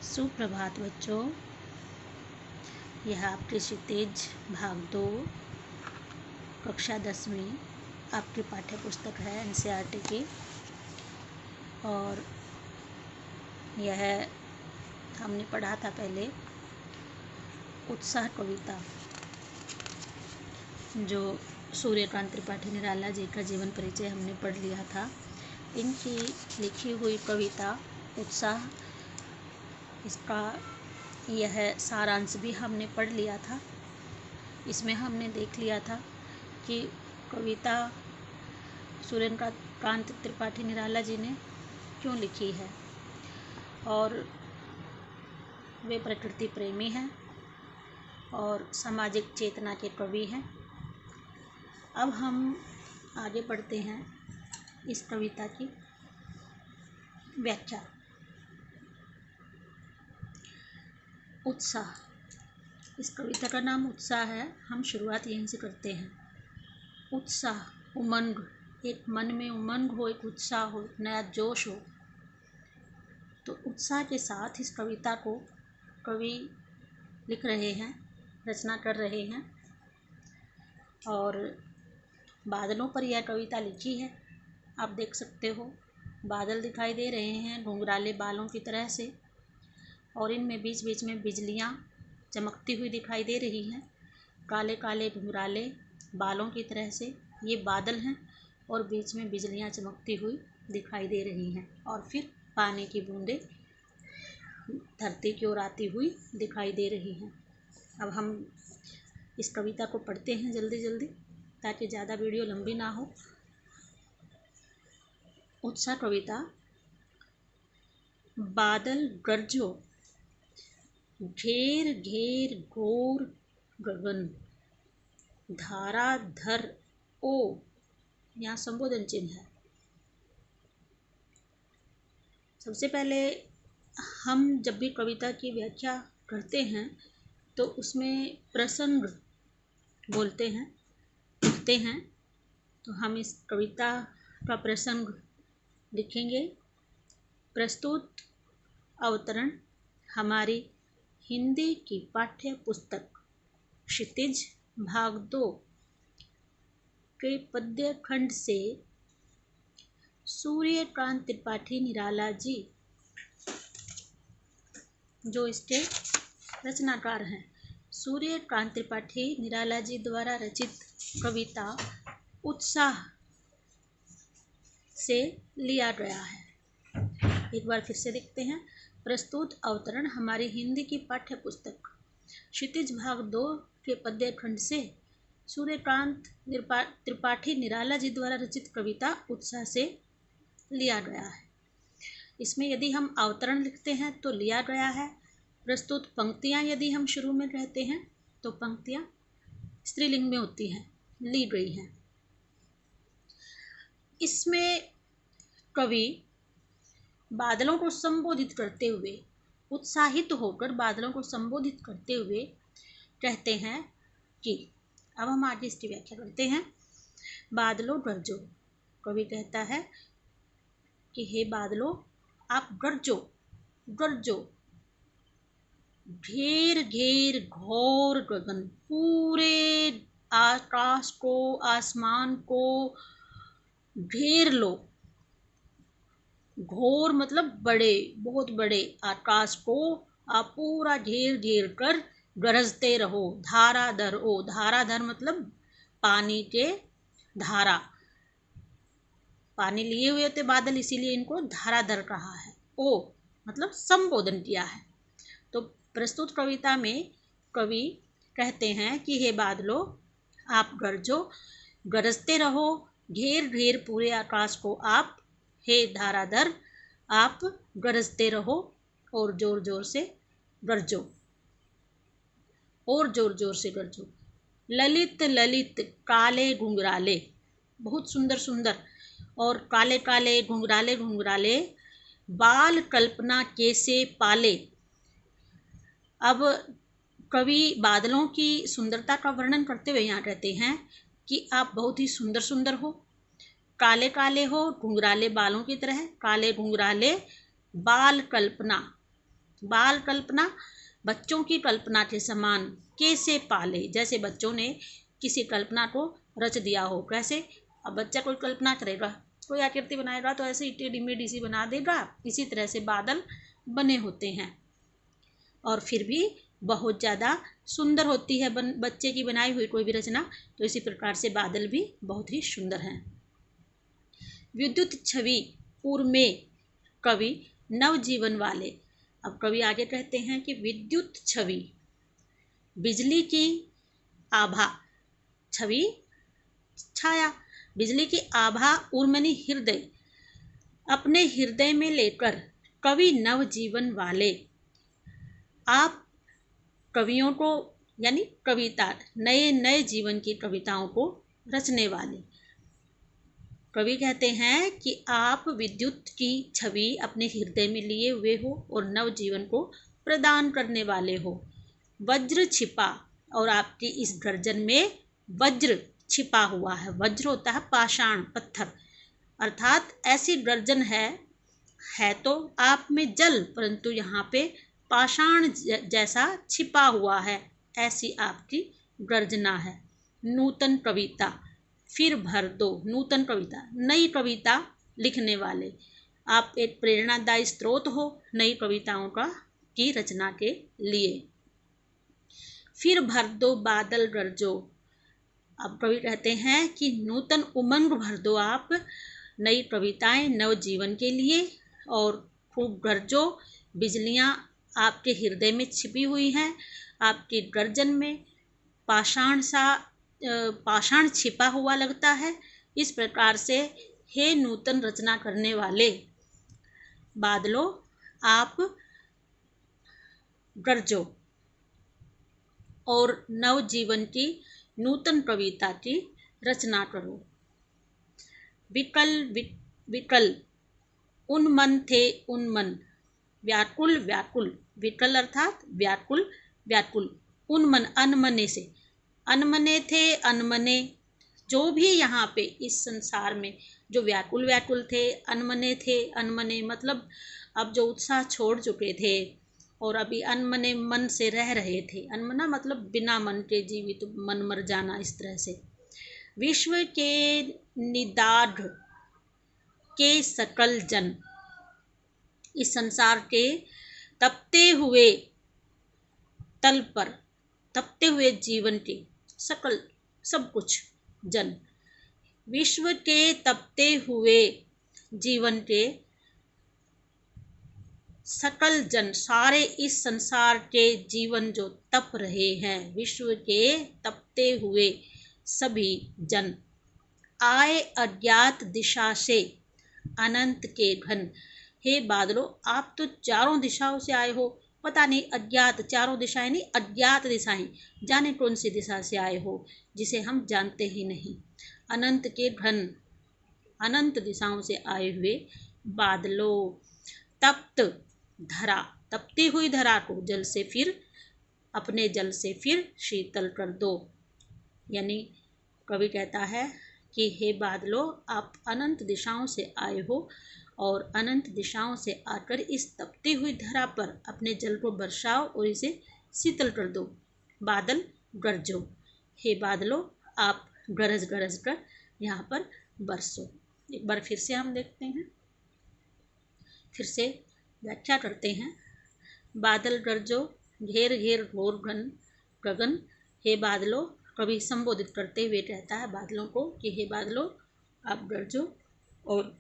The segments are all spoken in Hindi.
सुप्रभात बच्चों, यह आपके क्षितिज भाग 2 कक्षा 10वीं आपकी पाठ्य पुस्तक है एनसीईआरटी की। और यह हमने पढ़ा था पहले उत्साह कविता, जो सूर्यकांत त्रिपाठी निराला जी का जीवन परिचय हमने पढ़ लिया था। इनकी लिखी हुई कविता उत्साह, इसका यह सारांश भी हमने पढ़ लिया था। इसमें हमने देख लिया था कि कविता सूर्यकांत त्रिपाठी निराला जी ने क्यों लिखी है, और वे प्रकृति प्रेमी हैं और सामाजिक चेतना के कवि हैं। अब हम आगे बढ़ते हैं इस कविता की व्याख्या। उत्साह, इस कविता का नाम उत्साह है। हम शुरुआत यहीं से करते हैं। उत्साह, उमंग, एक मन में उमंग हो, एक उत्साह हो, नया जोश हो। तो उत्साह के साथ इस कविता को कवि लिख रहे हैं, रचना कर रहे हैं। और बादलों पर यह कविता लिखी है। आप देख सकते हो बादल दिखाई दे रहे हैं घुंघराले बालों की तरह से, और इनमें बीच बीच में बिजलियाँ चमकती हुई दिखाई दे रही हैं। काले काले घुंघराले बालों की तरह से ये बादल हैं, और बीच में बिजलियाँ चमकती हुई दिखाई दे रही हैं। और फिर पानी की बूंदें धरती की ओर आती हुई दिखाई दे रही हैं। अब हम इस कविता को पढ़ते हैं जल्दी जल्दी, ताकि ज़्यादा वीडियो लंबी ना हो। उत्साह कविता। बादल गरजो, घेर घेर घोर गगन, धारा धर ओ, यहाँ संबोधन चिन्ह है। सबसे पहले हम जब भी कविता की व्याख्या करते हैं तो उसमें प्रसंग बोलते हैं, लिखते हैं। तो हम इस कविता का प्रसंग लिखेंगे। प्रस्तुत अवतरण हमारी हिंदी की पाठ्य पुस्तक क्षितिज भाग 2 के पद्य खंड से सूर्यकांत त्रिपाठी निराला जी, जो इसके रचनाकार हैं, सूर्यकांत त्रिपाठी निराला जी द्वारा रचित कविता उत्साह से लिया गया है। एक बार फिर से देखते हैं। प्रस्तुत अवतरण हमारी हिंदी की पाठ्य पुस्तक क्षितिज भाग 2 के पद्य खंड से सूर्यकांत त्रिपाठी निराला जी द्वारा रचित कविता उत्साह से लिया गया है। इसमें यदि हम अवतरण लिखते हैं तो लिया गया है। प्रस्तुत पंक्तियां यदि हम शुरू में कहते हैं तो पंक्तियां स्त्रीलिंग में होती हैं, ली गई हैं। इसमें कवि बादलों को संबोधित करते हुए, उत्साहित होकर बादलों को संबोधित करते हुए कहते हैं कि, अब हम आगे इसकी व्याख्या करते हैं। बादलों गरजो, कवि कहता है कि हे बादलों आप गरजो, गरजो। घेर घेर घोर गगन, पूरे आकाश को, आसमान को घेर लो। घोर मतलब बड़े, बहुत बड़े आकाश को आप पूरा घेर घेर कर गरजते रहो। धाराधर ओ, धाराधर मतलब पानी के धारा, पानी लिए हुए थे बादल, इसीलिए इनको धाराधर कहा है। ओ मतलब संबोधन किया है। तो प्रस्तुत कविता में कवि कहते हैं कि हे बादलों आप गरजो, गरजते रहो, घेर घेर पूरे आकाश को आप, हे धाराधर आप गरजते रहो, और जोर जोर से गरजो, और जोर जोर से गरजो। ललित ललित काले घुंघराले, बहुत सुंदर सुंदर और काले काले घुंघराले घुंघराले, बाल कल्पना कैसे पाले। अब कवि बादलों की सुंदरता का वर्णन करते हुए यहाँ कहते हैं कि आप बहुत ही सुंदर सुंदर हो, काले काले हो, घुंघराले बालों की तरह, काले घुंघराले बाल कल्पना, बाल कल्पना, बच्चों की कल्पना के समान कैसे पाले, जैसे बच्चों ने किसी कल्पना को रच दिया हो। कैसे? अब बच्चा कोई कल्पना करेगा, कोई आकृति बनाएगा तो ऐसे टेढ़ी मेढ़ी सी बना देगा। इसी तरह से बादल बने होते हैं और फिर भी बहुत ज़्यादा सुंदर होती है बच्चे की बनाई हुई कोई भी रचना। तो इसी प्रकार से बादल भी बहुत ही सुंदर हैं। विद्युत छवि उर्मे कवि नवजीवन वाले। अब कवि आगे कहते हैं कि विद्युत छवि, बिजली की आभा, छवि छाया, बिजली की आभा उर्मनी हृदय, अपने हृदय में लेकर कवि नवजीवन वाले। आप कवियों को यानी कविता, नए नए जीवन की कविताओं को रचने वाले। कवि कहते हैं कि आप विद्युत की छवि अपने हृदय में लिए हुए हो और नवजीवन को प्रदान करने वाले हो। वज्र छिपा, और आपकी इस गर्जन में वज्र छिपा हुआ है। वज्र होता है पाषाण, पत्थर, अर्थात ऐसी गर्जन है तो आप में जल, परंतु यहाँ पे पाषाण जैसा छिपा हुआ है, ऐसी आपकी गर्जना है। नूतन कविता, फिर भर दो, नूतन कविता, नई कविता लिखने वाले। आप एक प्रेरणादायी स्रोत हो नई कविताओं की रचना के लिए। फिर भर दो बादल गरजो। अब कवि कहते हैं कि नूतन उमंग भर दो आप नई कविताएं नव जीवन के लिए, और खूब गरजो। बिजलियां आपके हृदय में छिपी हुई हैं, आपकी गर्जन में पाषाण छिपा हुआ लगता है। इस प्रकार से हे नूतन रचना करने वाले बादलों, आप गरजो और नव जीवन की नूतन कविता की रचना करो। विकल उन्मन थे उन्मन, व्याकुल व्याकुल, विकल अर्थात व्याकुल व्याकुल, उन्मन अनमने से, अनमने थे अनमने, जो भी यहाँ पे इस संसार में जो व्याकुल व्याकुल थे, अनमने थे अनमने, मतलब अब जो उत्साह छोड़ चुके थे और अभी अनमने मन से रह रहे थे। अनमना मतलब बिना मन के जीवित, तो मन मर जाना, इस तरह से। विश्व के निदाढ़ के सकल जन, इस संसार के तपते हुए तल पर, तपते हुए जीवन के सकल सब कुछ जन, विश्व के तपते हुए जीवन के सकल जन, सारे इस संसार के जीवन जो तप रहे हैं, विश्व के तपते हुए सभी जन, आए अज्ञात दिशा से अनंत के घन। हे बादलों, आप तो चारों दिशाओं से आए हो, पता नहीं अज्ञात, चारों दिशाएं नहीं, अज्ञात दिशाएं, जाने कौन सी दिशा से आए हो जिसे हम जानते ही नहीं। अनंत के घन, अनंत दिशाओं से आए हुए बादलों, तप्त धरा, तपती हुई धरा को जल से फिर, अपने जल से फिर शीतल कर दो। यानी कवि कहता है कि हे बादलों, आप अनंत दिशाओं से आए हो और अनंत दिशाओं से आकर इस तपती हुई धरा पर अपने जल को बरसाओ और इसे शीतल कर दो। बादल गरजो, हे बादलों, आप गरज गरज कर यहाँ पर बरसो। एक बार फिर से हम देखते हैं, फिर से व्याख्या करते हैं। बादल गरजो, घेर घेर घोर घन गगन, हे बादलों, कवि संबोधित करते हुए कहता है बादलों को कि हे बादलों, आप गरजो और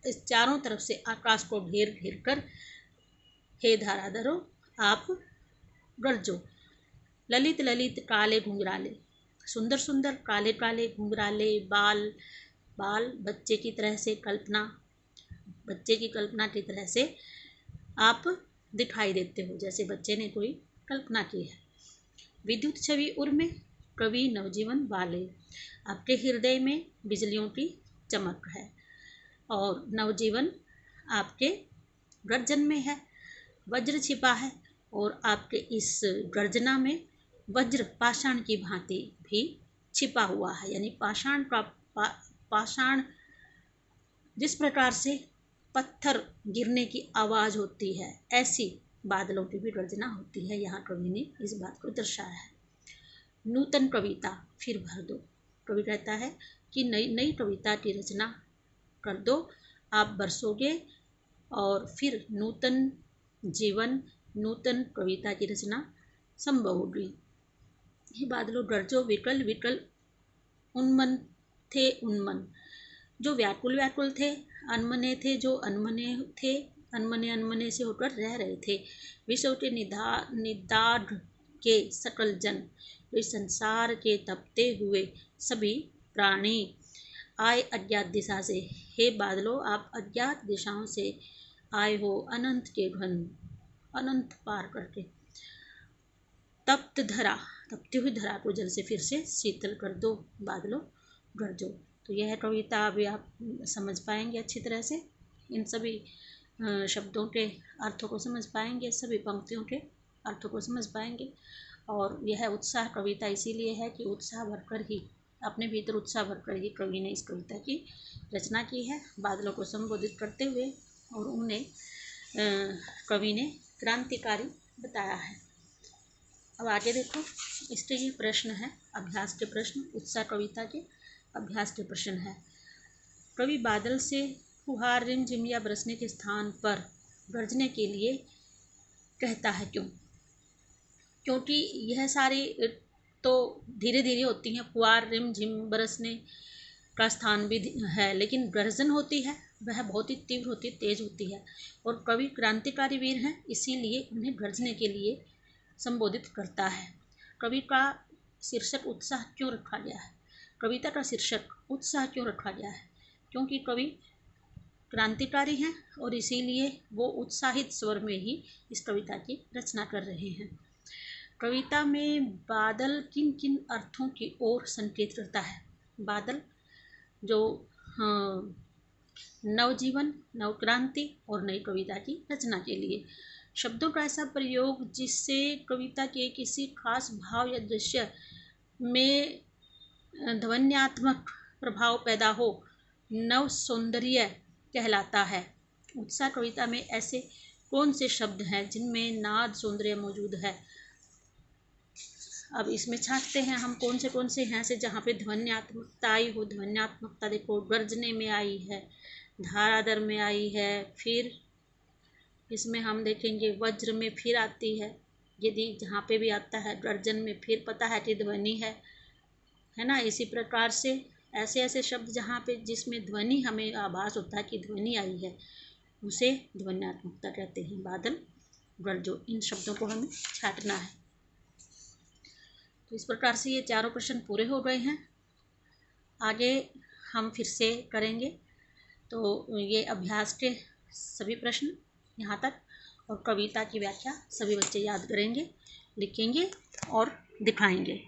इस चारों तरफ से आकाश को घेर घेर कर, हे धाराधरो, आप गरजो। ललित ललित काले घुंघराले, सुंदर सुंदर काले काले घुंघराले बाल, बाल बच्चे की तरह से कल्पना, बच्चे की कल्पना की तरह से आप दिखाई देते हो, जैसे बच्चे ने कोई कल्पना की है। विद्युत छवि उर्मे कवि नवजीवन वाले, आपके हृदय में बिजलियों की चमक है और नवजीवन आपके गर्जन में है। वज्र छिपा है और आपके इस गर्जना में वज्र पाषाण की भांति भी छिपा हुआ है। यानी पाषाण का पाषाण जिस प्रकार से पत्थर गिरने की आवाज़ होती है, ऐसी बादलों की भी गर्जना होती है। यहाँ कवि ने इस बात को दर्शाया है। नूतन कविता फिर भर दो। कवि कहता है कि नई नई कविता की रचना कर दो, आप बरसोगे और फिर नूतन जीवन, नूतन कविता की रचना संभव होगी। हे बादलों गरजो, विकल विकल उन्मन थे उन्मन, जो व्याकुल व्याकुल थे, अनमने थे जो अनमने थे, अनमने अनमने से होकर रह रहे थे। विश्व के निदाघ के सकल जन, इस संसार के तपते हुए सभी प्राणी आए अज्ञात दिशा से। हे बादलों, आप अज्ञात दिशाओं से आए हो, अनंत के घन, अनंत पार करके। तप्त धरा, तपती हुई धरा को जल से फिर से शीतल कर दो, बादलों गरजो। तो यह कविता अभी आप समझ पाएंगे अच्छी तरह से, इन सभी शब्दों के अर्थों को समझ पाएंगे, सभी पंक्तियों के अर्थों को समझ पाएंगे। और यह उत्साह कविता इसीलिए है कि उत्साह भरकर ही, अपने भीतर उत्साह भरकर ही कवि ने इस कविता की रचना की है, बादलों को संबोधित करते हुए। और उन्हें कवि ने क्रांतिकारी बताया है। अब आगे देखो, इसके ये प्रश्न है, अभ्यास के प्रश्न, उत्साह कविता के अभ्यास के प्रश्न है। कवि बादल से फुहार रिमझिम या बरसने के स्थान पर गरजने के लिए कहता है, क्यों? क्योंकि यह सारी तो धीरे धीरे होती हैं, फुहार रिमझिम बरसने का स्थान भी है, लेकिन गर्जन होती है वह बहुत ही तीव्र होती है, तेज होती है। और कवि क्रांतिकारी वीर हैं, इसीलिए उन्हें गरजने के लिए संबोधित करता है। कवि का शीर्षक उत्साह क्यों रखा गया है? कविता का शीर्षक उत्साह क्यों रखा गया है? क्योंकि कवि क्रांतिकारी हैं और इसीलिए वो उत्साहित स्वर में ही इस कविता की रचना कर रहे हैं। कविता में बादल किन किन अर्थों की ओर संकेत करता है? बादल जो नवजीवन, नवक्रांति और नई कविता की रचना के लिए शब्दों का ऐसा प्रयोग जिससे कविता के किसी खास भाव या दृश्य में ध्वन्यात्मक प्रभाव पैदा हो, नव सौंदर्य कहलाता है। उत्साह कविता में ऐसे कौन से शब्द हैं जिनमें नाद सौंदर्य मौजूद है? अब इसमें छांटते हैं हम कौन से हैं से जहाँ पे ध्वन्यात्मकता आई हो। ध्वन्यात्मकता देखो, गर्जने में आई है, धारादर में आई है, फिर इसमें हम देखेंगे वज्र में फिर आती है। यदि जहाँ पे भी आता है गर्जन में फिर पता है कि ध्वनि है ना। इसी प्रकार से ऐसे ऐसे शब्द जहाँ पे जिसमें ध्वनि हमें आभास होता है कि ध्वनि आई है, उसे ध्वन्यात्मकता कहते हैं। बादल, गरजो, इन शब्दों को हमें छांटना है। तो इस प्रकार से ये चारों प्रश्न पूरे हो गए हैं। आगे हम फिर से करेंगे। तो ये अभ्यास के सभी प्रश्न यहाँ तक, और कविता की व्याख्या सभी बच्चे याद करेंगे, लिखेंगे और दिखाएंगे।